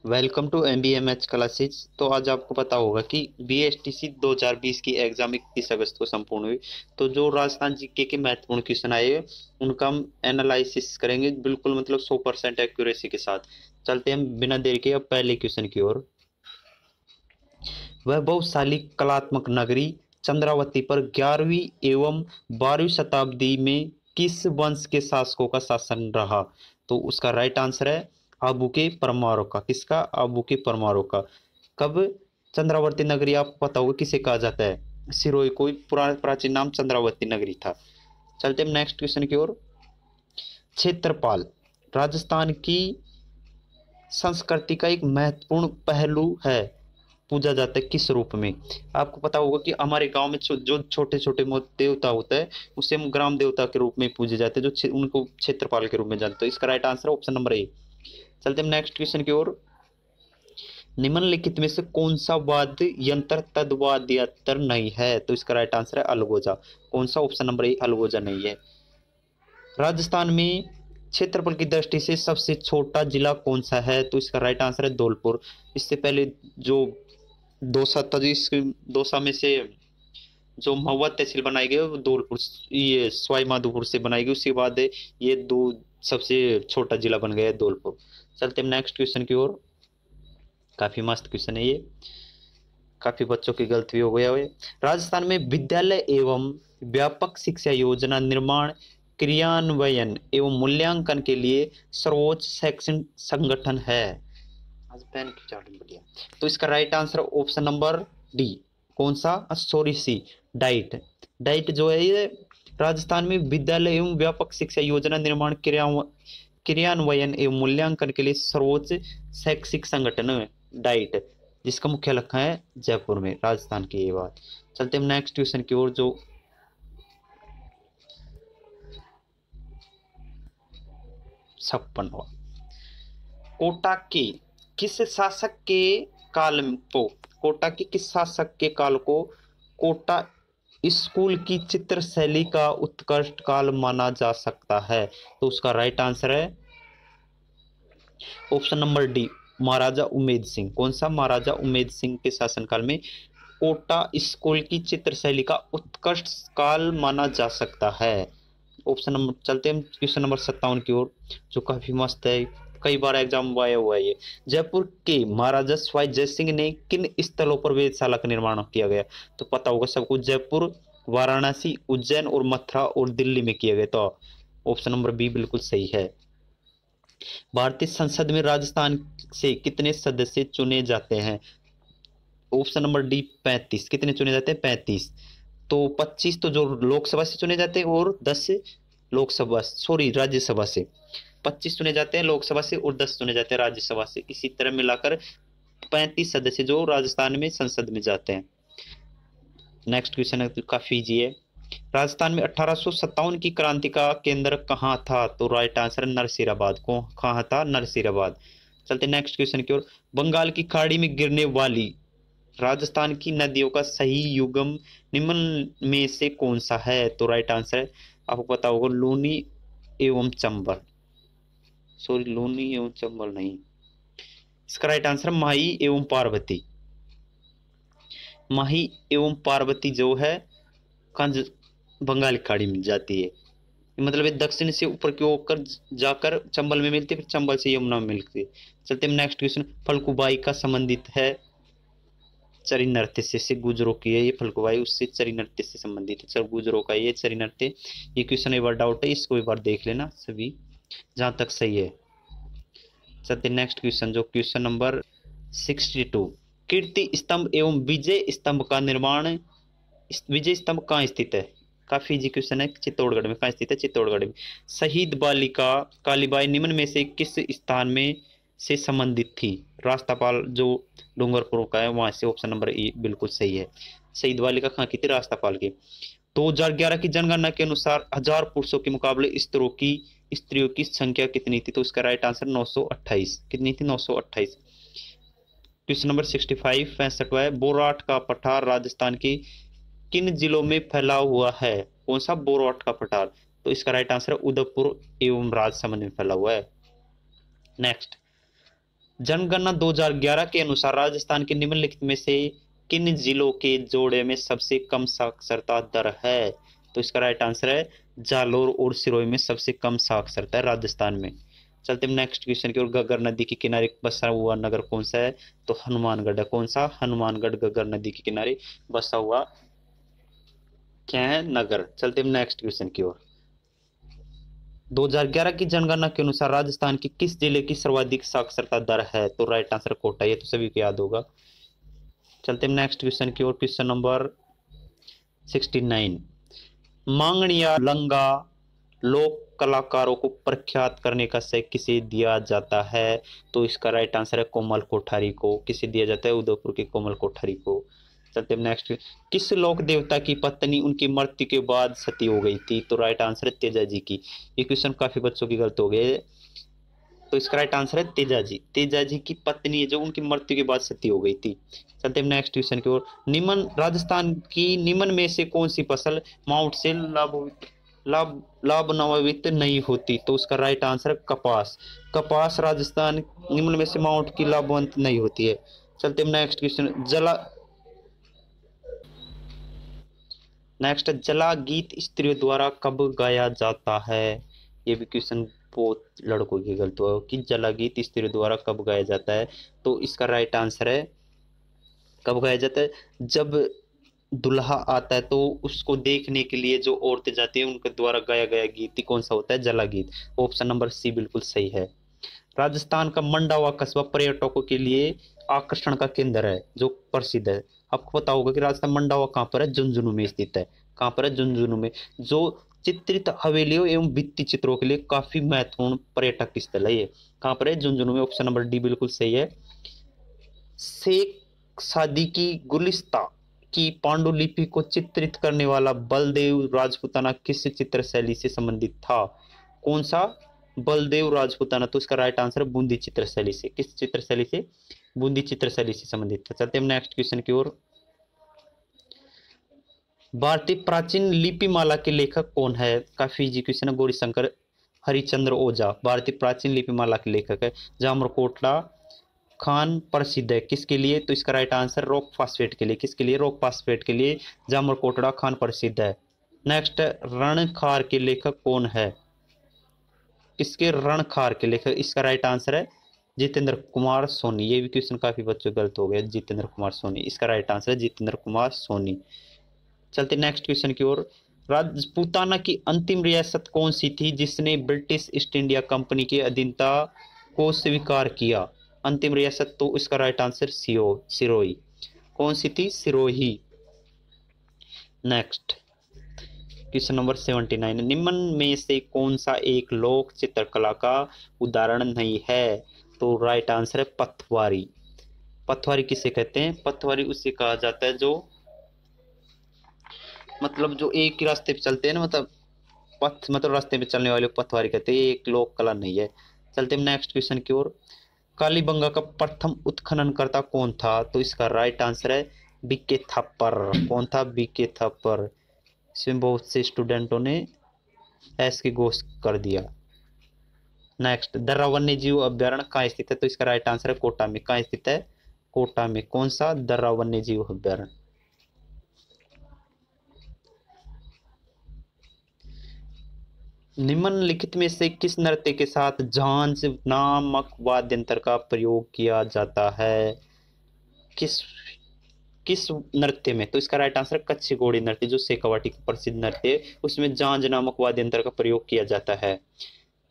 Welcome to एमबीएमएच classes. तो आज आपको पता होगा कि बीएसटीसी 2020 की एग्जाम 31 अगस्त को संपूर्ण हुई। तो जो राजस्थान जीके के महत्वपूर्ण क्वेश्चन आए हैं, उनका हम एनालिसिस करेंगे, बिल्कुल मतलब 100% एक्यूरेसी के साथ। चलते हैं बिना देर के अब पहले क्वेश्चन की ओर। वह बहुशाली कलात्मक नगरी चंद्रावती पर 11वीं एवं 12वीं शताब्दी में किस वंश के शासकों का शासन रहा? तो उसका राइट आंसर है आबू के परमारों का। किसका? आबू के परमारों का। कब चंद्रावती नगरी आपको पता होगा किसे कहा जाता है? सिरोही कोई पुराना प्राचीन नाम चंद्रावती नगरी था। चलते हैं नेक्स्ट क्वेश्चन की ओर। क्षेत्रपाल राजस्थान की संस्कृति का एक महत्वपूर्ण पहलू है, पूजा जाता है किस रूप में? आपको पता होगा कि हमारे गांव में जो छोटे छोटे देवता होता है, उसे हम ग्राम देवता के रूप में पूजे जाते हैं, जो उनको क्षेत्रपाल के रूप में जानते हैं। इसका राइट आंसर है ऑप्शन नंबर ए। चलते हैं नेक्स्ट क्वेश्चन की ओर। निम्नलिखित में से कौन सा वाद्य यंत्र तद्वाद्य यंत्र नहीं है? तो इसका राइट आंसर है अलगोजा। कौन सा? ऑप्शन नंबर ए, अलगोजा नहीं है। राजस्थान में क्षेत्रफल की दृष्टि से सबसे छोटा जिला कौन सा है? तो इसका राइट आंसर है धौलपुर। इससे पहले जो दौसा था, इस दौसा में से जो महुआ तहसील बनाई गई वो धौलपुर, ये सवाई माधोपुर से बनाई गई। उसके बाद ये दो सबसे छोटा जिला बन गया है धौलपुर। चलते हैं नेक्स्ट क्वेश्चन की ओर। काफी मस्त क्वेश्चन है ये, काफी बच्चों की गलती भी हो गया है। राजस्थान में विद्यालय एवं व्यापक शिक्षा योजना निर्माण, क्रियान्वयन एवं मूल्यांकन के लिए सर्वोच्च शैक्षणिक संगठन है। आज पेन की चार्टिंग बढ़िया। तो इसका right answer option number D. कौन सा? Sorry C, diet. डाइट जो है ये राजस्थान में विद्यालय एवं व्यापक शिक्षा योजना निर्माण, क्रियान्वयन एवं मूल्यांकन के लिए सर्वोच्च शैक्षिक संगठन है डाइट, जिसका मुख्यालय है जयपुर में, राजस्थान की ये बात। चलते हैं नेक्स्ट क्वेश्चन की ओर, जो 56वां। कोटा के किस शासक के काल को कोटा के किस शासक के काल को कोटा स्कूल की चित्र शैली का उत्कृष्ट काल माना जा सकता है? तो उसका राइट आंसर है ऑप्शन नंबर डी, महाराजा उमेद सिंह। कौन सा? महाराजा उमेद सिंह के शासनकाल में कोटा स्कूल की चित्र शैली का उत्कृष्ट काल माना जा सकता है। ऑप्शन नंबर, चलते हैं क्वेश्चन नंबर 57 की ओर, जो काफी मस्त है, कई बार एग्जाम में आया हुआ है ये। जयपुर के महाराजा सवाई जय सिंह ने किन स्थलों पर वेधशाला का निर्माण किया गया? तो पता होगा सबको, जयपुर, वाराणसी, उज्जैन और मथुरा और दिल्ली में किया गया। तो ऑप्शन नंबर बी बिल्कुल सही है। भारतीय संसद में राजस्थान से कितने सदस्य चुने जाते हैं? Option number D 35। कितने चुने जाते हैं? 35। तो 25 तो जो लोकसभा से चुने जाते हैं और 10 लोकसभा, सॉरी राज्यसभा से। 25 चुने जाते हैं लोकसभा से और 10 चुने जाते हैं राज्यसभा से। इसी तरह मिलाकर 35 सदस्य जो राजस्थान में संसद में जाते हैं। नेक्स्ट क्वेश्चन है, तो काफी इजी है। राजस्थान में 1857 की क्रांति का केंद्र कहाँ था? तो राइट आंसर है नरसिराबाद। को कहाँ था? नरसिराबाद। चलते नेक्स्ट क्वेश्चन की ओर। बंगाल की खाड़ी में गिरने वाली राजस्थान की नदियों का सही युग्म निम्न में से कौन सा है? तो राइट आंसर है, आपको पता होगा, लूनी एवं चंबल। सॉरी, लूनी एवं चंबल नहीं, इसका राइट आंसर माही एवं पार्वती। माही एवं पार्वती जो है कंज बंगाल की खाड़ी में जाती है। मतलब ये दक्षिण से ऊपर की ओर जाकर चंबल में मिलती है, फिर चंबल से यमुना में मिलती है। चलते हैं नेक्स्ट क्वेश्चन। फल्गुबाई का संबंधित है चरी नृत्य से गुजरों की है ये फल्गुबाई, उससे चरी नृत्य से संबंधित है। चल गुजरों का ये चरी नृत्य। ये क्वेश्चन एक बार डाउट है, इसको एक बार देख लेना सभी, जहां तक सही है। चलते नेक्स्ट क्वेश्चन, जो क्वेश्चन नंबर 62। कीर्ति स्तंभ एवं विजय स्तंभ का निर्माण, विजय स्तंभ कहाँ स्थित है? काफी इजी क्वेश्चन है। चित्तौड़गढ़ में। कहाँ स्थित है? चित्तौड़गढ़ में। शहीद बालिका कालीबाई निम्न में से किस स्थान में से संबंधित थी? रास्तापाल जो डूंगरपुर का है वहां से। ऑप्शन नंबर ए बिल्कुल सही है। शहीद बालिका कहाँ की थी? रास्तापाल की। 2011 की जनगणना के अनुसार 1000 पुरुषों के मुकाबले स्त्रियों की संख्या कितनी थी? तो इसका राइट आंसर 928। कितनी थी? 928। क्वेश्चन नंबर 65 65 है। बोराट का पठार राजस्थान की किन जिलों में फैला हुआ है? कौन सा? बोराट का पठार। तो इसका राइट आंसर है उदयपुर एवं राजसमंद में फैला हुआ है। नेक्स्ट, जनगणना 2011 के अनुसार राजस्थान के निम्नलिखित में से किन जिलों के जोड़े में सबसे कम साक्षरता दर है? तो इसका राइट आंसर है जालोर और सिरोही में सबसे कम साक्षरता है राजस्थान में। चलते हैं नेक्स्ट क्वेश्चन की ओर। घग्गर नदी के किनारे बसा हुआ नगर कौन सा है? तो हनुमानगढ़ है। कौन सा? हनुमानगढ़ घग्गर नदी के किनारे बसा हुआ क्या है? नगर। चलते हैं नेक्स्ट क्वेश्चन की ओर। 2011 की जनगणना के अनुसार राजस्थान के किस जिले की सर्वाधिक साक्षरता दर है? तो राइट आंसर कोटा, ये तो सभी को याद होगा। चलते हैं नेक्स्ट क्वेश्चन की ओर। Question number 69। मांगणिया लंगा लोक कलाकारों को प्रख्यात करने का श्रेय किसे दिया जाता है? तो इसका राइट आंसर है कोमल कोठारी को। किसे दिया जाता है? उदयपुर के कोमल कोठारी को। चलते हैं नेक्स्ट। किस लोक देवता की पत्नी उनकी मृत्यु के बाद सती हो गई थी? तो राइट आंसर है तेजा जी की। ये क्वेश्चन काफी बच्चों की गलत हो गए, तो इसका राइट आंसर है तेजा जी। तेजा जी की पत्नी है जो उनकी मृत्यु के बाद सती हो गई थी। चलते हैं नेक्स्ट क्वेश्चन की ओर। निम्न राजस्थान की निम्न में से कौन सी फसल माउंट से लाभान्वित नहीं होती? तो उसका राइट आंसर है कपास। कपास राजस्थान निम्न में से माउंट की लाभान्वित नहीं होती है। चलते हैं नेक्स्ट क्वेश्चन। जला गीत स्त्रियों द्वारा कब गाया जाता है? ये भी क्वेश्चन बहुत लड़कों की गलत हुआ कि जला गीत स्त्रियों द्वारा कब गाया जाता है? तो इसका राइट आंसर है कब गाया जाता है? जब दुल्हा आता है तो उसको देखने के लिए जो औरतें जाती हैं उनके द्वारा गाया गया गीत ही कौन सा होता है? जला गीत। ऑप्शन नंबर सी बिल्कुल सही है। राजस्थान का मंडावा कस्बा पर्यटकों के लिए आकर्षण का केंद्र है जो प्रसिद्ध है। आपको पता होगा कि राजस्थान मंडावा कहाँ पर है? झुंझुनू में स्थित है। कहाँ पर है? झुंझुनू में। जो चित्रित हवेलियों एवं भित्ति चित्रों के लिए काफी महत्वपूर्ण पर्यटक स्थल है ये। कहाँ पर है? झुंझुनू में। ऑप्शन नंबर डी बिल्कुल सही है। शेख सादी की गुलिस्ता की पांडुलिपि को चित्रित करने वाला बलदेव राजपूताना किस चित्र शैली से संबंधित था? कौन सा? बलदेव राजपूताना। तो इसका राइट आंसर है बूंदी चित्र शैली से। किस चित्र शैली से? बूंदी चित्र शैली से संबंधित था। चलते हैं नेक्स्ट क्वेश्चन की ओर। भारतीय प्राचीन लिपिमाला के लेखक कौन है? काफी इजी क्वेश्चन है। गौरीशंकर हरिचंद्र ओझा भारतीय प्राचीन लिपिमाला के लेखक है। जामरकोटला खान प्रसिद्ध है किसके लिए? तो इसका राइट आंसर रॉक फास्फेट के लिए। किसके लिए? रॉक फास्फेट के लिए जामरकोटड़ा खान प्रसिद्ध है। नेक्स्ट, रणखार के लेखक कौन है? किसके? रणखार के लेखक। इसका राइट आंसर है जितेंद्र कुमार सोनी। ये भी क्वेश्चन काफी बच्चों गलत हो गए। जितेंद्र कुमार सोनी, इसका राइट आंसर है जितेंद्र कुमार सोनी। चलते नेक्स्ट क्वेश्चन की ओर। राजपूताना की अंतिम रियासत कौन सी थी जिसने ब्रिटिश ईस्ट इंडिया कंपनी की अधीनता को स्वीकार किया? अंतिम रियासत, तो इसका राइट आंसर सिरोही। कौन सी थी? सिरोही। Next question number 79। निम्न में से कौन सा एक लोक चित्रकला का उदाहरण नहीं है? तो राइट आंसर है पथवारी। पथवारी किसे कहते हैं? पथवारी उसे कहा जाता है जो जो एक ही रास्ते पे चलते हैं ना, रास्ते पे चलने वाले पथवारी कहते हैं। ये एक लोक कला नहीं है। चलते हैं नेक्स्ट क्वेश्चन की ओर। कालीबंगा का प्रथम उत्खननकर्ता कौन था? तो इसका राइट आंसर है बीके थप्पर। कौन था? बीके थप्पर। इसमें बहुत से स्टूडेंटों ने एस की घोष कर दिया। नेक्स्ट, दर्रा वन्य जीव अभ्यारण्य कहाँ स्थित है? तो इसका राइट आंसर है कोटा में। कहाँ स्थित है? कोटा में। कौन सा? दर्रा वन्य जीव अभ्यारण्य। निम्नलिखित में से किस नृत्य के साथ झांझ नामक वाद्य यंत्र का प्रयोग किया जाता है? किस किस नृत्य में? तो इसका राइट आंसर कच्ची घोड़ी नृत्य जो शेखावाटी का प्रसिद्ध नृत्य है, उसमें झांझ नामक वाद्य यंत्र का प्रयोग किया जाता है।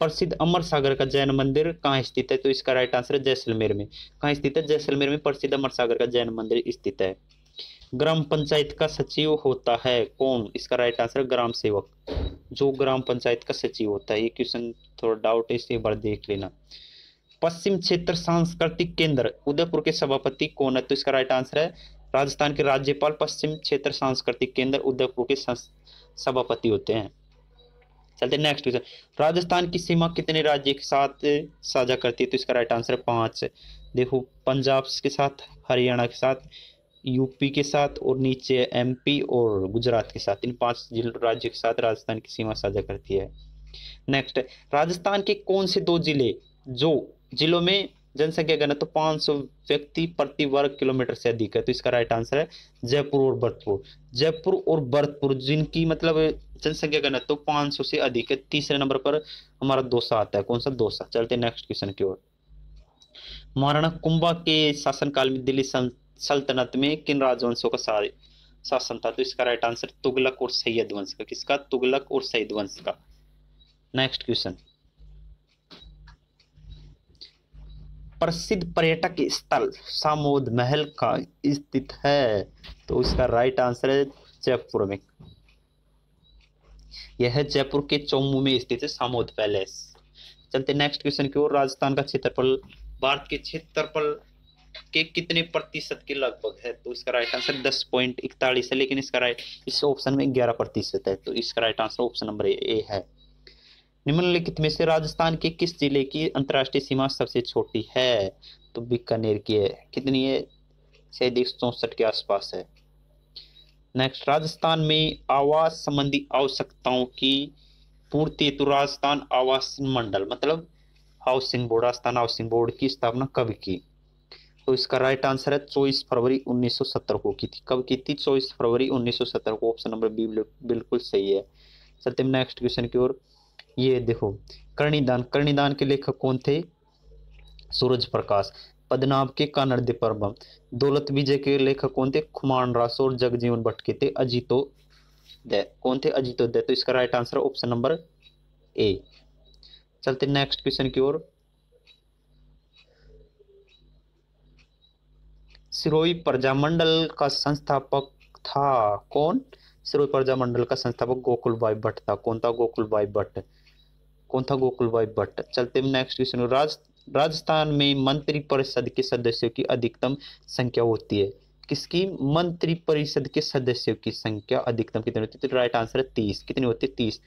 प्रसिद्ध अमर सागर का जैन मंदिर कहाँ स्थित है? तो इसका राइट आंसर है जैसलमेर में। कहाँ स्थित है? जैसलमेर में प्रसिद्ध अमर सागर का जैन मंदिर स्थित है। ग्राम पंचायत का सचिव होता है कौन? इसका राइट आंसर है ग्राम सेवक। जो ग्राम पंचायत का सचिव होता है। ये क्वेश्चन थोड़ा डाउट है, इसे एक बार देख लेना। पश्चिम क्षेत्र सांस्कृतिक केंद्र उदयपुर के सभापति कौन है? तो इसका राइट आंसर है राजस्थान के राज्यपाल पश्चिम क्षेत्र सांस्कृतिक केंद्र उदयपुर के सभापति होते हैं। चलते नेक्स्ट क्वेश्चन। राजस्थान की सीमा कितने राज्य के साथ साझा करती है? तो इसका राइट आंसर है 5। देखो, पंजाब के साथ, हरियाणा के साथ, यूपी के साथ और नीचे एमपी और गुजरात के साथ। इन 5 राज्यों के साथ राजस्थान की सीमा साझा करती है। नेक्स्ट, राजस्थान के कौन से 2 जिले जो जिलों में जनसंख्या घनत्व 500 व्यक्ति प्रति वर्ग किलोमीटर से अधिक है, तो इसका राइट आंसर है जयपुर और भरतपुर। जयपुर और भरतपुर जिनकी मतलब जनसंख्या घनत्व 500 से अधिक है। तीसरे नंबर पर हमारा दौसा आता है। कौन सा? दौसा। चलते नेक्स्ट क्वेश्चन की ओर। महाराणा कुंभा के शासनकाल में दिल्ली सल्तनत में किन राजवंशों का शासन था? तो इसका राइट आंसर तुगलक और सैयद वंश का। किसका? तुगलक और सैयद वंश का। Next question. प्रसिद्ध पर्यटक स्थल सामोद महल का स्थित है, तो इसका राइट आंसर है जयपुर में। यह है जयपुर के चौमू में स्थित है सामोद पैलेस। चलते नेक्स्ट क्वेश्चन की ओर। राजस्थान का क्षेत्रफल भारत के क्षेत्रफल के कितने प्रतिशत के लगभग है? तो इसका राइट आंसर 10.41 है, लेकिन इसका राइट इस ऑप्शन में 11% है, तो इसका right answer option number A है। निम्नलिखित में से राजस्थान के किस जिले की अंतर्राष्ट्रीय सीमा सबसे छोटी है? तो बीकानेर की है। कितनी है? शायद 164 के आसपास है। नेक्स्ट। राजस्थान में आवास संबंधी आवश्यकताओं की पूर्ति हेतु राजस्थान आवास मंडल मतलब housing board, Rajasthan housing board की स्थापना कब की? तो इसका राइट आंसर है 24 फरवरी 1970 को की थी। कब की थी? 24 फरवरी 1970 को। ऑप्शन नंबर बी बिल्कुल सही है। चलते नेक्स्ट क्वेश्चन की ओर। ये देखो, कर्णिदान। कर्णिदान के लेखक कौन थे? सूरज प्रकाश। पद्मनाभ के कानड़ परबम। दौलत विजय के लेखक कौन थे? खुमान रासो और जगजीवन भट्ट के थे अजितोदय। कौन थे? अजितोदय। तो इसका right answer option number A. चलते नेक्स्ट क्वेश्चन की ओर। सिरोही प्रजामंडल का संस्थापक था कौन? सिरोही प्रजामंडल का संस्थापक गोकुल भाई भट्ट था। कौन था? गोकुल भाई भट्ट। कौन था? गोकुल भाई भट्ट। चलते हैं नेक्स्ट क्वेश्चन। राजस्थान में मंत्री परिषद के सदस्यों की अधिकतम संख्या होती है। किसकी? मंत्री परिषद के सदस्यों की संख्या अधिकतम कितनी होती है? तो राइट आंसर है 30। कितनी होती है? 30।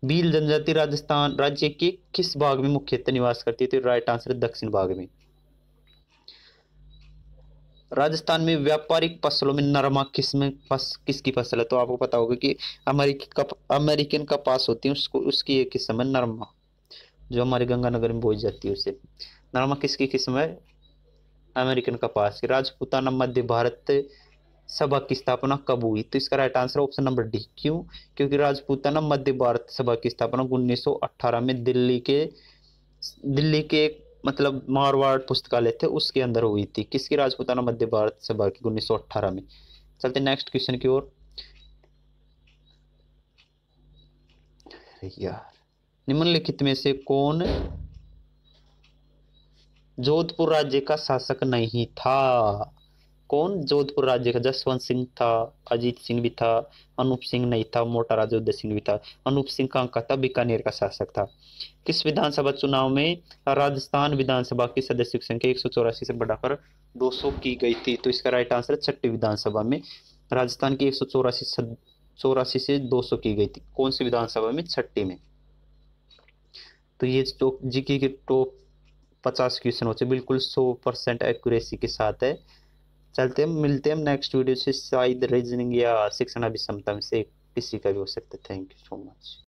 भील जनजाति राजस्थान राज्य के किस भाग में मुख्यतः निवास करती है? तो राइट आंसर है दक्षिण भाग में। राजस्थान में व्यापारिक फसलों में नरमा किसकी फसल है? तो आपको पता होगा कि अमेरिकन कपास होती है, उसकी एक किस्म है नरमा, जो हमारे गंगानगर में बोई जाती है। उसे नरमा किसकी किस्म है? अमेरिकन कपास की। राजपूताना मध्य भारत सभा की स्थापना कब हुई? तो इसका right answer option number D. क्यों? क्योंकि राजपूताना मध्य भारत सभा की स्थापना 1918 में दिल्ली के मतलब मारवाड़ पुस्तकालय थे उसके अंदर हुई थी। किसकी? राजपूताना मध्य भारत सभा की 1918 में। चलते नेक्स्ट क्वेश्चन की ओर। यार, निम्नलिखित में से कौन जोधपुर राज्य का शासक नहीं था? कौन जोधपुर राज्य का? जसवंत सिंह था, अजीत सिंह भी था, अनूप सिंह नहीं था, मोटा राजोदय सिंह भी था। अनूप सिंह कहाँ का था? बीकानेर का शासक था। किस विधानसभा चुनाव में राजस्थान विधानसभा की सदस्यों की संख्या 184 से बढ़ाकर 200 की गई थी? तो इसका राइट आंसर है छठी विधानसभा में राजस्थान की 184 से 200 की गई थी। कौन सी विधानसभा में? छठी में। तो ये जो जीके के टॉप 50 क्वेश्चन होते बिल्कुल 100% एक्यूरेसी के साथ है। चलते हैं, मिलते हैं नेक्स्ट वीडियो से। शायद रीजनिंग या शिक्षण अभिक्षमता में से किसी का भी हो सकता है। Thank you so much.